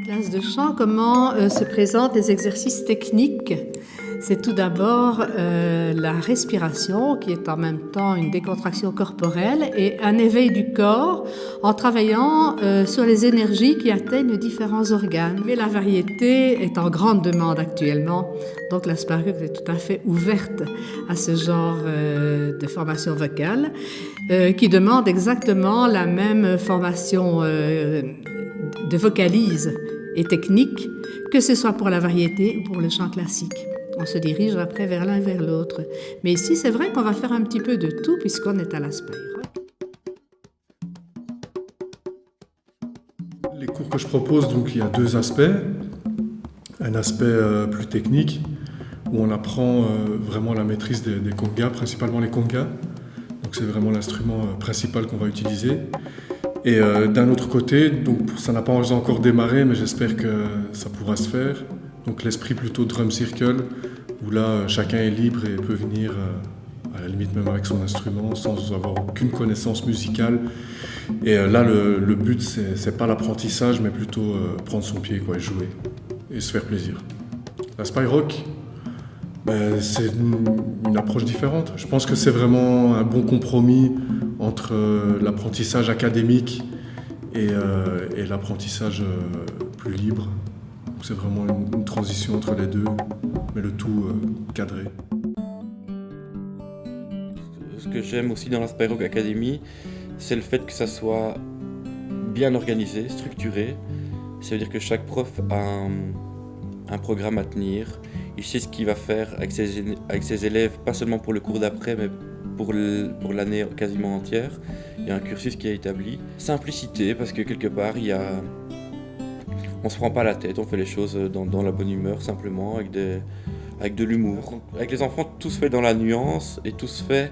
Classe de chant, comment se présentent les exercices techniques? C'est tout d'abord la respiration qui est en même temps une décontraction corporelle et un éveil du corps en travaillant sur les énergies qui atteignent différents organes. Mais la variété est en grande demande actuellement, donc la Sparrock est tout à fait ouverte à ce genre de formation vocale qui demande exactement la même formation de vocalise et technique, que ce soit pour la variété ou pour le chant classique. On se dirige après vers l'un vers l'autre. Mais ici, c'est vrai qu'on va faire un petit peu de tout puisqu'on est à la Sparrock. Les cours que je propose, donc, il y a deux aspects. Un aspect plus technique, où on apprend vraiment la maîtrise des congas, principalement les congas. Donc c'est vraiment l'instrument principal qu'on va utiliser. Et d'un autre côté, donc ça n'a pas encore démarré, mais j'espère que ça pourra se faire. Donc l'esprit plutôt drum circle, où là chacun est libre et peut venir à la limite même avec son instrument sans avoir aucune connaissance musicale. Et là le but c'est pas l'apprentissage, mais plutôt prendre son pied, quoi, et jouer et se faire plaisir. La Sparrock, c'est une approche différente. Je pense que c'est vraiment un bon compromis entre l'apprentissage académique et l'apprentissage plus libre. C'est vraiment une transition entre les deux, mais le tout cadré. Ce que j'aime aussi dans la Sparrock Academy, c'est le fait que ça soit bien organisé, structuré. Ça veut dire que chaque prof a un programme à tenir. Il sait ce qu'il va faire avec ses élèves, pas seulement pour le cours d'après, mais pour l'année quasiment entière. Il y a un cursus qui est établi. Simplicité, parce que quelque part, on se prend pas la tête, on fait les choses dans la bonne humeur, simplement, avec de l'humour. Avec les enfants, tout se fait dans la nuance et tout se fait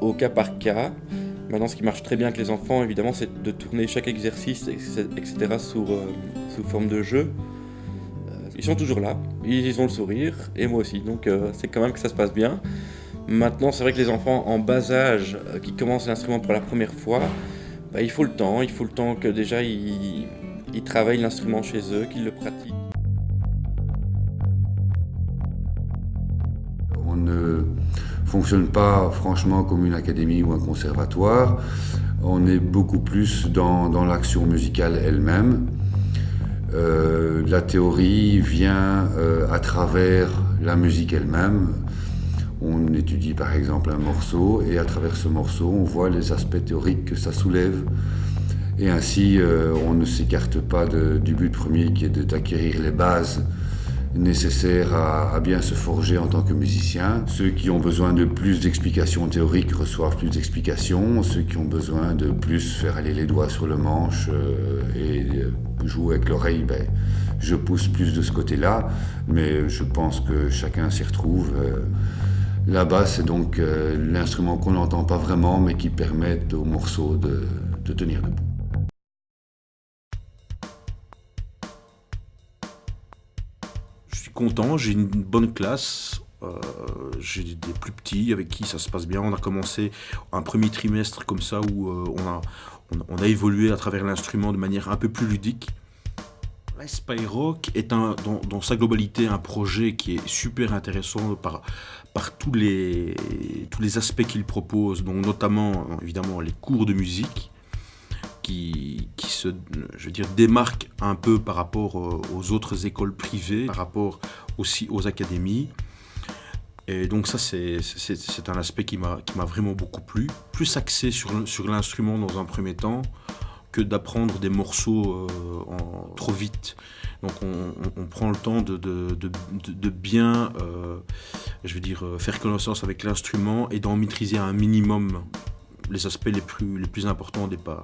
au cas par cas. Maintenant, ce qui marche très bien avec les enfants, évidemment, c'est de tourner chaque exercice, etc., sous forme de jeu. Ils sont toujours là, ils ont le sourire, et moi aussi, donc c'est quand même que ça se passe bien. Maintenant, c'est vrai que les enfants en bas âge qui commencent l'instrument pour la première fois, il faut le temps que déjà ils travaillent l'instrument chez eux, qu'ils le pratiquent. On ne fonctionne pas franchement comme une académie ou un conservatoire, on est beaucoup plus dans l'action musicale elle-même. La théorie vient à travers la musique elle-même. On étudie par exemple un morceau et à travers ce morceau, on voit les aspects théoriques que ça soulève. Et ainsi, on ne s'écarte pas du but premier qui est d'acquérir les bases nécessaires à bien se forger en tant que musicien. Ceux qui ont besoin de plus d'explications théoriques reçoivent plus d'explications. Ceux qui ont besoin de plus faire aller les doigts sur le manche et jouer avec l'oreille, je pousse plus de ce côté-là. Mais je pense que chacun s'y retrouve. La basse, c'est donc l'instrument qu'on n'entend pas vraiment, mais qui permet au morceau de tenir debout. Je suis content, j'ai une bonne classe, j'ai des plus petits avec qui ça se passe bien. On a commencé un premier trimestre comme ça où on a évolué à travers l'instrument de manière un peu plus ludique. La Sparrock est dans sa globalité un projet qui est super intéressant par tous les aspects qu'il propose, donc notamment évidemment les cours de musique qui se démarquent un peu par rapport aux autres écoles privées, par rapport aussi aux académies. Et donc ça c'est un aspect qui m'a vraiment beaucoup plu, plus axé sur l'instrument dans un premier temps que d'apprendre des morceaux trop vite. Donc on prend le temps de bien faire connaissance avec l'instrument et d'en maîtriser un minimum les aspects les plus importants au départ.